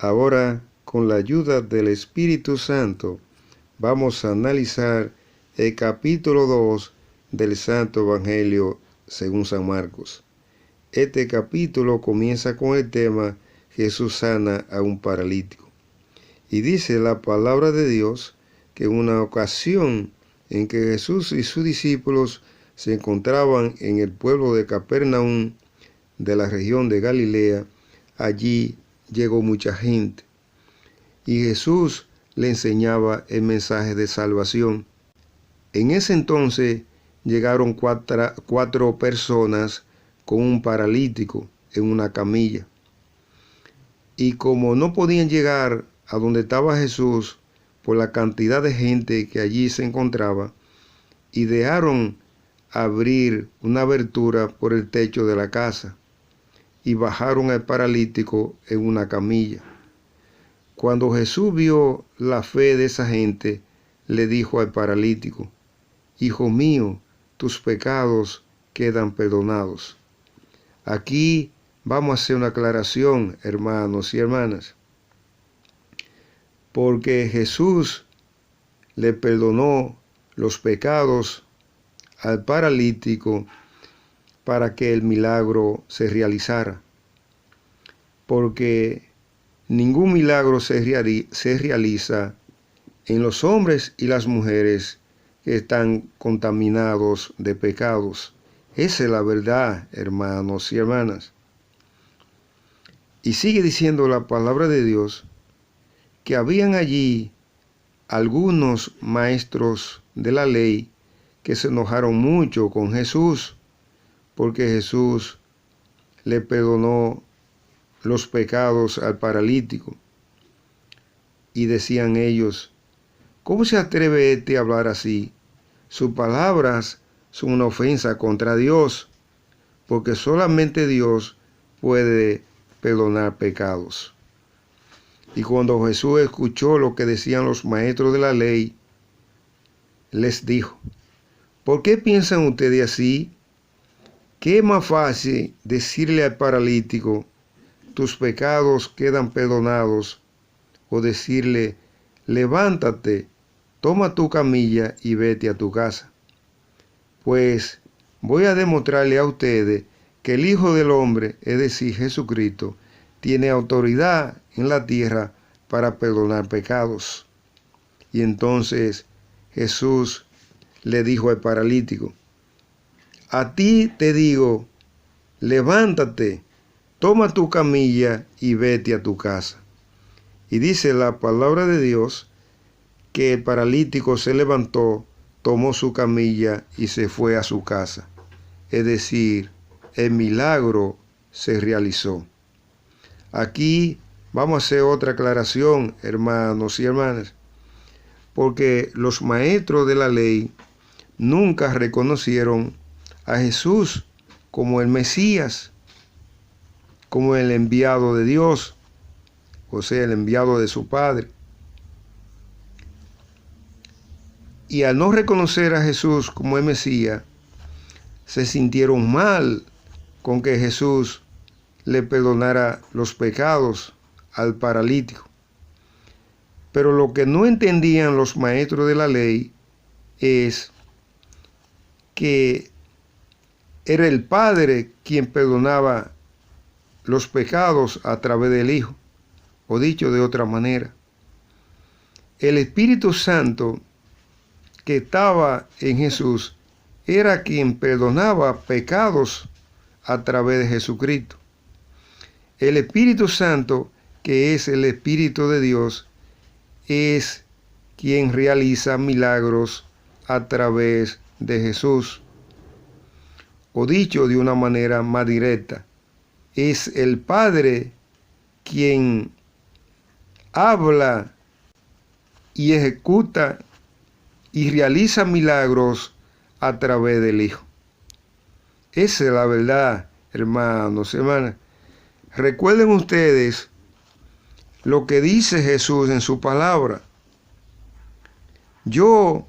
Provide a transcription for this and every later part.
Ahora, con la ayuda del Espíritu Santo, vamos a analizar el capítulo 2 del Santo Evangelio según San Marcos. Este capítulo comienza con el tema Jesús sana a un paralítico. Y dice la palabra de Dios que en una ocasión en que Jesús y sus discípulos se encontraban en el pueblo de Capernaum de la región de Galilea, allí llegó mucha gente y Jesús le enseñaba el mensaje de salvación. En ese entonces llegaron cuatro personas con un paralítico en una camilla. Y como no podían llegar a donde estaba Jesús por la cantidad de gente que allí se encontraba, y dejaron abrir una abertura por el techo de la casa y bajaron al paralítico en una camilla. Cuando Jesús vio la fe de esa gente, le dijo al paralítico: Hijo mío, tus pecados quedan perdonados. Aquí vamos a hacer una aclaración, hermanos y hermanas, porque Jesús le perdonó los pecados al paralítico para que el milagro se realizara, porque ningún milagro se realiza en los hombres y las mujeres que están contaminados de pecados. Esa es la verdad, hermanos y hermanas. Y sigue diciendo la palabra de Dios que habían allí algunos maestros de la ley que se enojaron mucho con Jesús, porque Jesús le perdonó los pecados al paralítico. Y decían ellos: ¿cómo se atreve este a hablar así? Sus palabras son una ofensa contra Dios, porque solamente Dios puede perdonar pecados. Y cuando Jesús escuchó lo que decían los maestros de la ley, les dijo: ¿por qué piensan ustedes así? ¿Qué es más fácil decirle al paralítico: tus pecados quedan perdonados, o decirle: levántate, toma tu camilla y vete a tu casa? Pues voy a demostrarle a ustedes que el Hijo del Hombre, es decir, Jesucristo, tiene autoridad en la tierra para perdonar pecados. Y entonces Jesús le dijo al paralítico: a ti te digo, levántate, toma tu camilla y vete a tu casa. Y dice la palabra de Dios que el paralítico se levantó, tomó su camilla y se fue a su casa. Es decir, el milagro se realizó. Aquí vamos a hacer otra aclaración, hermanos y hermanas, porque los maestros de la ley nunca reconocieron a Jesús como el Mesías, como el enviado de Dios, o sea, el enviado de su Padre. Y al no reconocer a Jesús como el Mesías, se sintieron mal con que Jesús le perdonara los pecados al paralítico. Pero lo que no entendían los maestros de la ley es que era el Padre quien perdonaba los pecados a través del Hijo. O dicho de otra manera, el Espíritu Santo que estaba en Jesús era quien perdonaba pecados a través de Jesucristo. El Espíritu Santo, que es el Espíritu de Dios, es quien realiza milagros a través de Jesús. O dicho de una manera más directa, es el Padre quien habla y ejecuta y realiza milagros a través del Hijo. Esa es la verdad, hermanos y hermanas. Recuerden ustedes lo que dice Jesús en su palabra: yo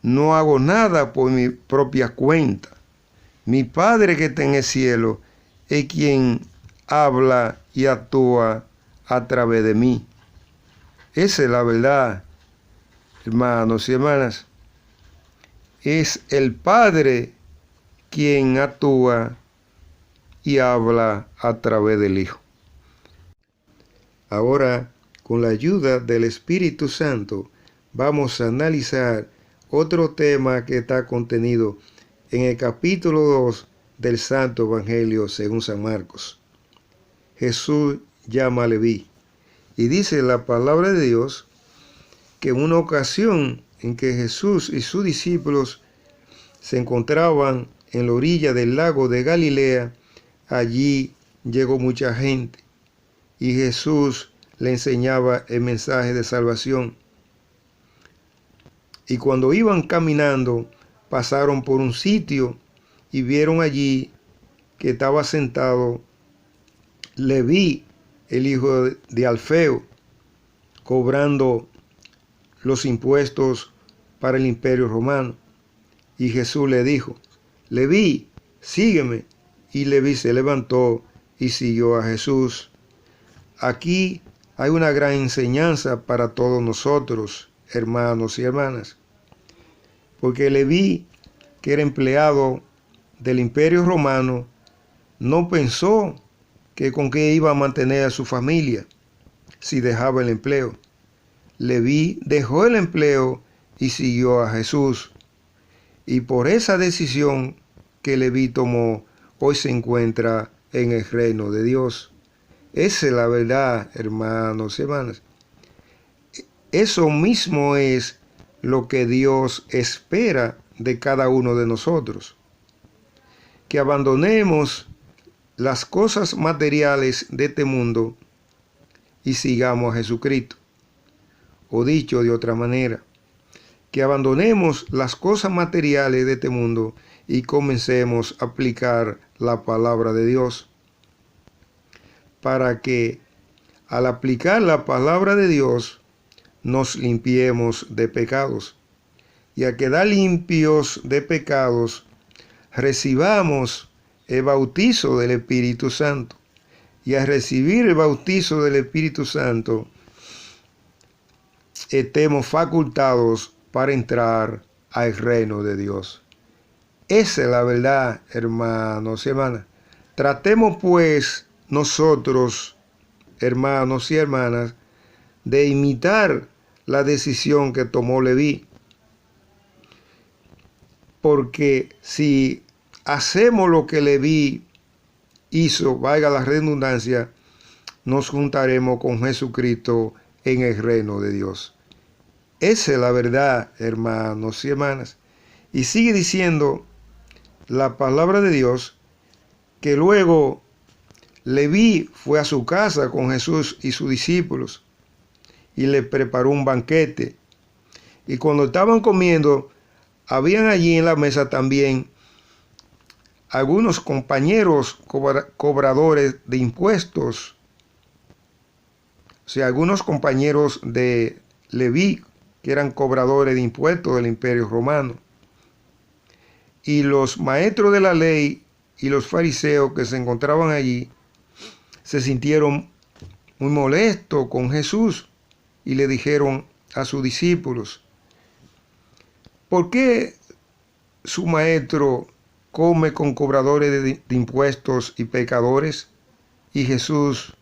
no hago nada por mi propia cuenta. Mi Padre que está en el cielo es quien habla y actúa a través de mí. Esa es la verdad, hermanos y hermanas. Es el Padre quien actúa y habla a través del Hijo. Ahora, con la ayuda del Espíritu Santo, vamos a analizar otro tema que está contenido en el capítulo 2 del Santo Evangelio según San Marcos. Jesús llama a Leví y dice la palabra de Dios que en una ocasión en que Jesús y sus discípulos se encontraban en la orilla del lago de Galilea, allí llegó mucha gente y Jesús le enseñaba el mensaje de salvación. Y cuando iban caminando, pasaron por un sitio y vieron allí que estaba sentado Leví, el hijo de Alfeo, cobrando los impuestos para el imperio romano. Y Jesús le dijo: Leví, sígueme. Y Leví se levantó y siguió a Jesús. Aquí hay una gran enseñanza para todos nosotros, hermanos y hermanas. Porque Leví, que era empleado del imperio romano, no pensó que con qué iba a mantener a su familia si dejaba el empleo. Leví dejó el empleo y siguió a Jesús. Y por esa decisión que Leví tomó, hoy se encuentra en el reino de Dios. Esa es la verdad, hermanos y hermanas. Eso mismo es lo que Dios espera de cada uno de nosotros. Que abandonemos las cosas materiales de este mundo y sigamos a Jesucristo. O dicho de otra manera, que abandonemos las cosas materiales de este mundo y comencemos a aplicar la palabra de Dios. Para que al aplicar la palabra de Dios nos limpiemos de pecados. Y a quedar limpios de pecados, recibamos el bautizo del Espíritu Santo. Y al recibir el bautizo del Espíritu Santo, estemos facultados para entrar al reino de Dios. Esa es la verdad, hermanos y hermanas. Tratemos pues nosotros, hermanos y hermanas, de imitar la decisión que tomó Leví. Porque si hacemos lo que Leví hizo, valga la redundancia, nos juntaremos con Jesucristo en el reino de Dios. Esa es la verdad, hermanos y hermanas. Y sigue diciendo la palabra de Dios que luego Leví fue a su casa con Jesús y sus discípulos y le preparó un banquete. Y cuando estaban comiendo, habían allí en la mesa también algunos compañeros cobradores de impuestos. O sea, algunos compañeros de Leví que eran cobradores de impuestos del imperio romano. Y los maestros de la ley y los fariseos que se encontraban allí se sintieron muy molestos con Jesús y le dijeron a sus discípulos: ¿por qué su maestro come con cobradores de impuestos y pecadores? Y Jesús,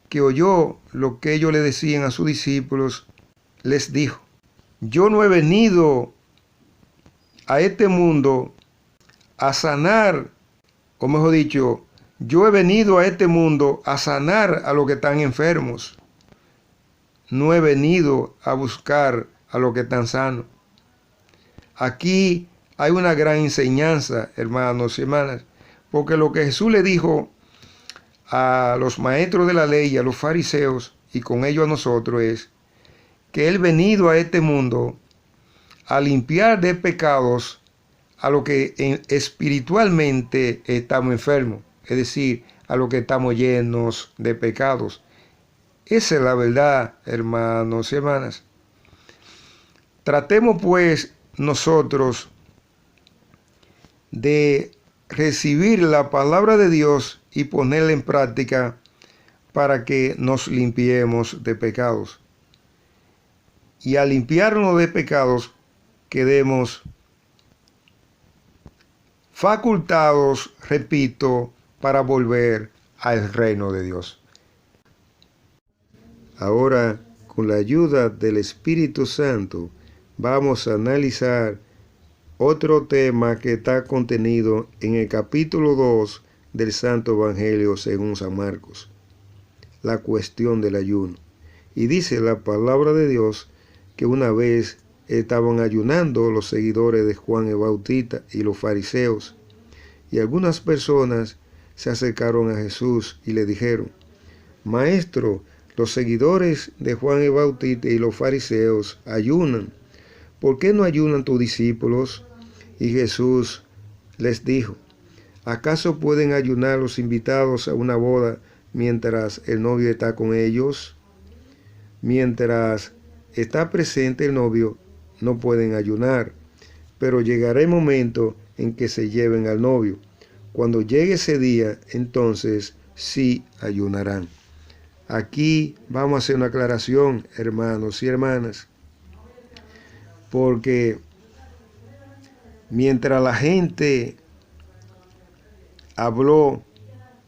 que oyó lo que ellos le decían a sus discípulos, les dijo: yo no he venido a este mundo a sanar, o mejor dicho, yo he venido a este mundo a sanar a los que están enfermos. No he venido a buscar a los que están sanos. Aquí hay una gran enseñanza, hermanos y hermanas, porque lo que Jesús le dijo a los maestros de la ley y a los fariseos, y con ellos a nosotros, es que Él venido a este mundo a limpiar de pecados a los que espiritualmente estamos enfermos, es decir, a los que estamos llenos de pecados. Esa es la verdad, hermanos y hermanas. Tratemos pues nosotros de recibir la palabra de Dios y ponerla en práctica para que nos limpiemos de pecados. Y al limpiarnos de pecados, quedemos facultados, repito, para volver al reino de Dios. Ahora, con la ayuda del Espíritu Santo, vamos a analizar otro tema que está contenido en el capítulo 2 del Santo Evangelio según San Marcos, la cuestión del ayuno. Y dice la palabra de Dios que una vez estaban ayunando los seguidores de Juan el Bautista y los fariseos, y algunas personas se acercaron a Jesús y le dijeron: Maestro, los seguidores de Juan el Bautista y los fariseos ayunan. ¿Por qué no ayunan tus discípulos? Y Jesús les dijo: ¿acaso pueden ayunar los invitados a una boda mientras el novio está con ellos? Mientras está presente el novio, no pueden ayunar, pero llegará el momento en que se lleven al novio. Cuando llegue ese día, entonces sí ayunarán. Aquí vamos a hacer una aclaración, hermanos y hermanas, porque mientras la gente habló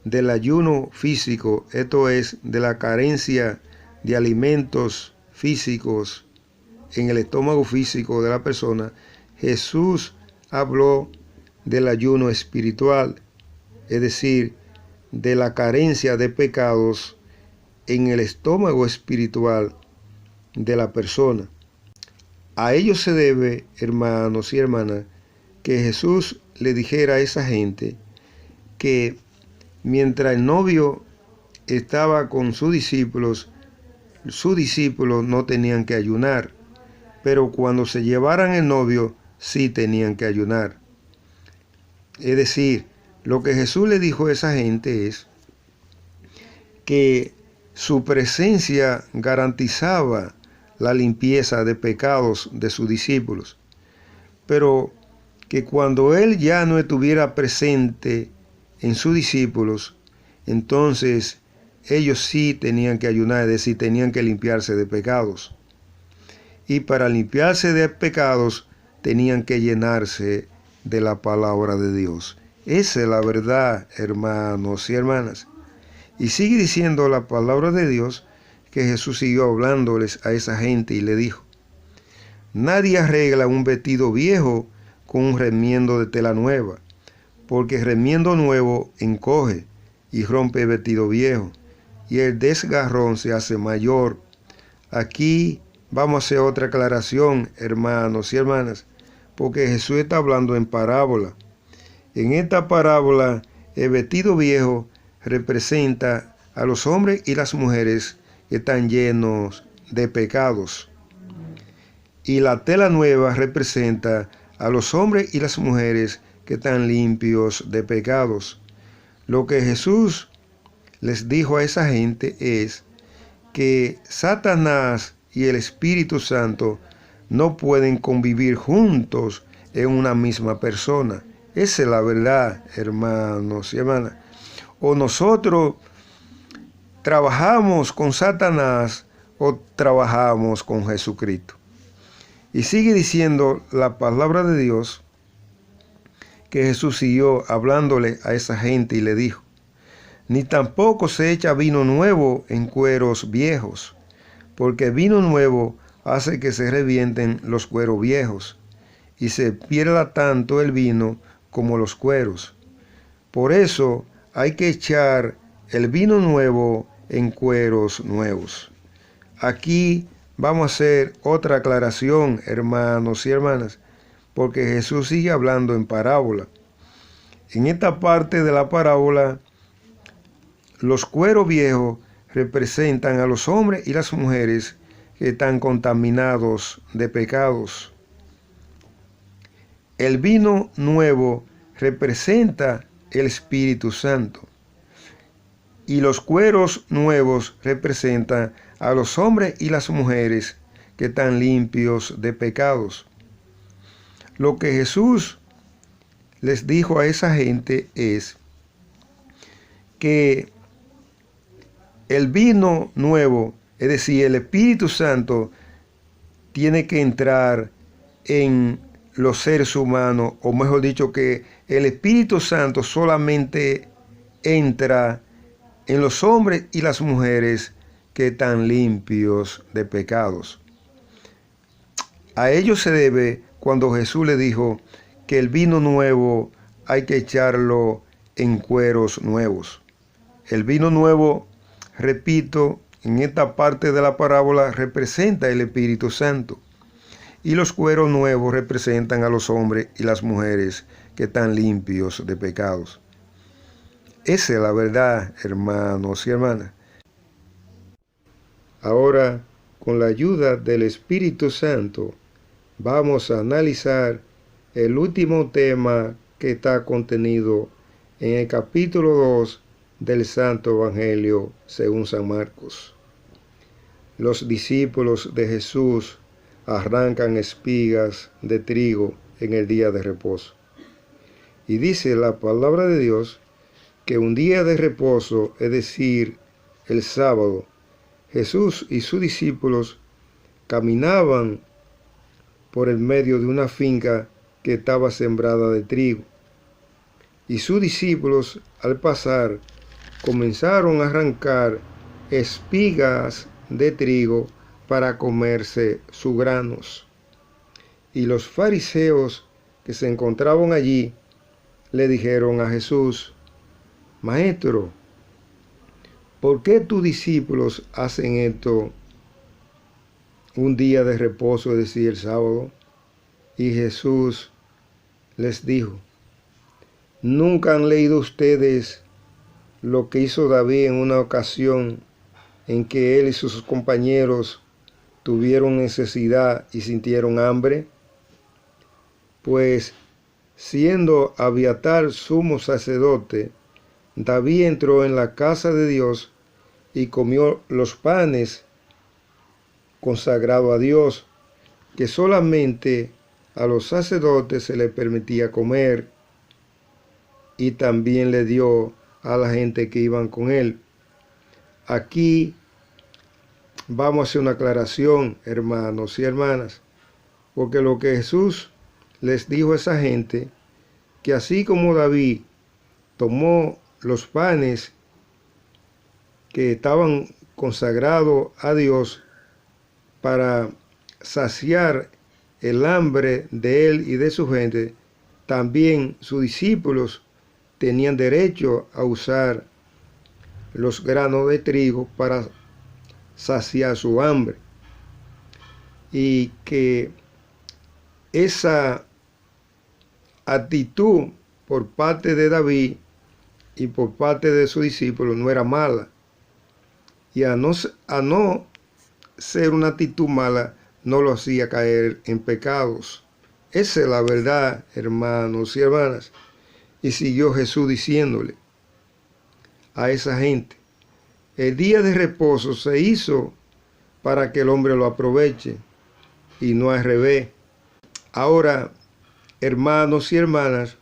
del ayuno físico, esto es, de la carencia de alimentos físicos en el estómago físico de la persona, Jesús habló del ayuno espiritual, es decir, de la carencia de pecados en el estómago espiritual de la persona. A ello se debe, hermanos y hermanas, que Jesús le dijera a esa gente que mientras el novio estaba con sus discípulos no tenían que ayunar, pero cuando se llevaran el novio, sí tenían que ayunar. Es decir, lo que Jesús le dijo a esa gente es que su presencia garantizaba la limpieza de pecados de sus discípulos, pero que cuando Él ya no estuviera presente en sus discípulos, entonces ellos sí tenían que ayunar, es decir, tenían que limpiarse de pecados. Y para limpiarse de pecados tenían que llenarse de la palabra de Dios. Esa es la verdad, hermanos y hermanas. Y sigue diciendo la palabra de Dios que Jesús siguió hablándoles a esa gente y le dijo: nadie arregla un vestido viejo con un remiendo de tela nueva, porque el remiendo nuevo encoge y rompe el vestido viejo, y el desgarrón se hace mayor. Aquí vamos a hacer otra aclaración, hermanos y hermanas, porque Jesús está hablando en parábola. En esta parábola, el vestido viejo representa a los hombres y las mujeres que están llenos de pecados, y la tela nueva representa a los hombres y las mujeres que están limpios de pecados. Lo que Jesús les dijo a esa gente es que Satanás y el Espíritu Santo no pueden convivir juntos en una misma persona. Esa es la verdad, hermanos y hermanas. O nosotros trabajamos con Satanás o trabajamos con Jesucristo. Y sigue diciendo la palabra de Dios que Jesús siguió hablándole a esa gente y le dijo: ni tampoco se echa vino nuevo en cueros viejos, porque vino nuevo hace que se revienten los cueros viejos, y se pierda tanto el vino como los cueros. Por eso hay que echar el vino nuevo en cueros nuevos. Aquí vamos a hacer otra aclaración, hermanos y hermanas, porque Jesús sigue hablando en parábola. En esta parte de la parábola, los cueros viejos representan a los hombres y las mujeres que están contaminados de pecados. El vino nuevo representa el Espíritu Santo. Y los cueros nuevos representan a los hombres y las mujeres que están limpios de pecados. Lo que Jesús les dijo a esa gente es que el vino nuevo, es decir, el Espíritu Santo, tiene que entrar en los seres humanos, o mejor dicho, que el Espíritu Santo solamente entra en los hombres y las mujeres que están limpios de pecados. A ello se debe cuando Jesús le dijo que el vino nuevo hay que echarlo en cueros nuevos. El vino nuevo, repito, en esta parte de la parábola representa el Espíritu Santo. Y los cueros nuevos representan a los hombres y las mujeres que están limpios de pecados. Esa es la verdad, hermanos y hermanas. Ahora, con la ayuda del Espíritu Santo, vamos a analizar el último tema que está contenido en el capítulo 2 del Santo Evangelio según San Marcos. Los discípulos de Jesús arrancan espigas de trigo en el día de reposo. Y dice la palabra de Dios que un día de reposo, es decir, el sábado, Jesús y sus discípulos caminaban por el medio de una finca que estaba sembrada de trigo. Y sus discípulos, al pasar, comenzaron a arrancar espigas de trigo para comerse sus granos. Y los fariseos que se encontraban allí le dijeron a Jesús: Maestro, ¿por qué tus discípulos hacen esto un día de reposo, es decir, el sábado? Y Jesús les dijo: ¿nunca han leído ustedes lo que hizo David en una ocasión en que él y sus compañeros tuvieron necesidad y sintieron hambre? Pues, siendo Abiatar sumo sacerdote, David entró en la casa de Dios y comió los panes consagrados a Dios, que solamente a los sacerdotes se les permitía comer, y también le dio a la gente que iban con él. Aquí vamos a hacer una aclaración, hermanos y hermanas, porque lo que Jesús les dijo a esa gente, que así como David tomó los panes que estaban consagrados a Dios para saciar el hambre de él y de su gente, también sus discípulos tenían derecho a usar los granos de trigo para saciar su hambre. Y que esa actitud por parte de David y por parte de sus discípulos no era mala. Y a no ser una actitud mala, no lo hacía caer en pecados. Esa es la verdad, hermanos y hermanas. Y siguió Jesús diciéndole a esa gente: el día de reposo se hizo para que el hombre lo aproveche y no al revés. Ahora, hermanos y hermanas,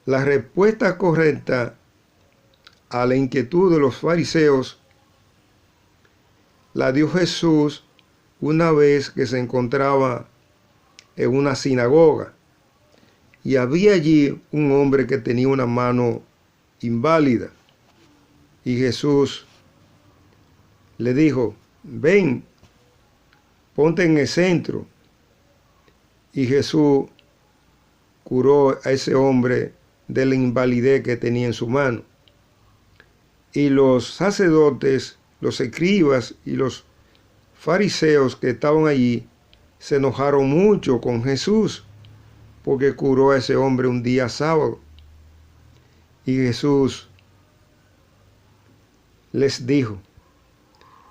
la respuesta correcta a la inquietud de los fariseos la dio Jesús una vez que se encontraba en una sinagoga. Y había allí un hombre que tenía una mano inválida. Y Jesús le dijo: ven, ponte en el centro. Y Jesús curó a ese hombre de la invalidez que tenía en su mano. Y los sacerdotes, los escribas y los fariseos que estaban allí se enojaron mucho con Jesús, porque curó a ese hombre un día sábado. Y Jesús les dijo: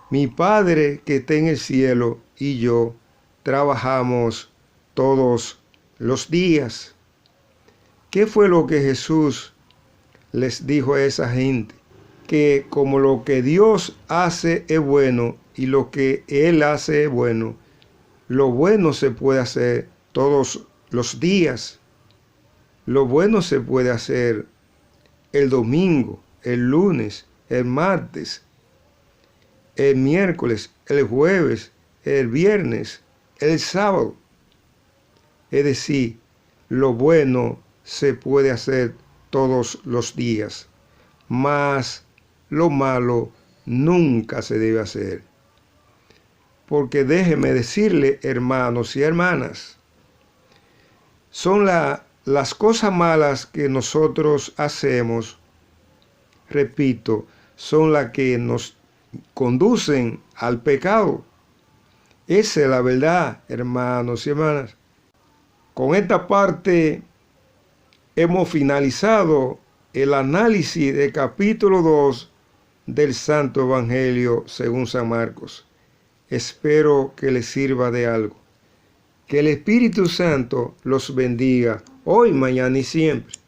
mi Padre que está en el cielo y yo trabajamos todos los días. ¿Qué fue lo que Jesús les dijo a esa gente? Que como lo que Dios hace es bueno y lo que Él hace es bueno, lo bueno se puede hacer todos los días. Lo bueno se puede hacer el domingo, el lunes, el martes, el miércoles, el jueves, el viernes, el sábado. Es decir, lo bueno se puede hacer todos los días, mas lo malo nunca se debe hacer. Porque déjeme decirle, hermanos y hermanas, son las cosas malas que nosotros hacemos, repito, son las que nos conducen al pecado. Esa es la verdad, hermanos y hermanas. Con esta parte hemos finalizado el análisis del capítulo 2 del Santo Evangelio según San Marcos. Espero que les sirva de algo. Que el Espíritu Santo los bendiga hoy, mañana y siempre.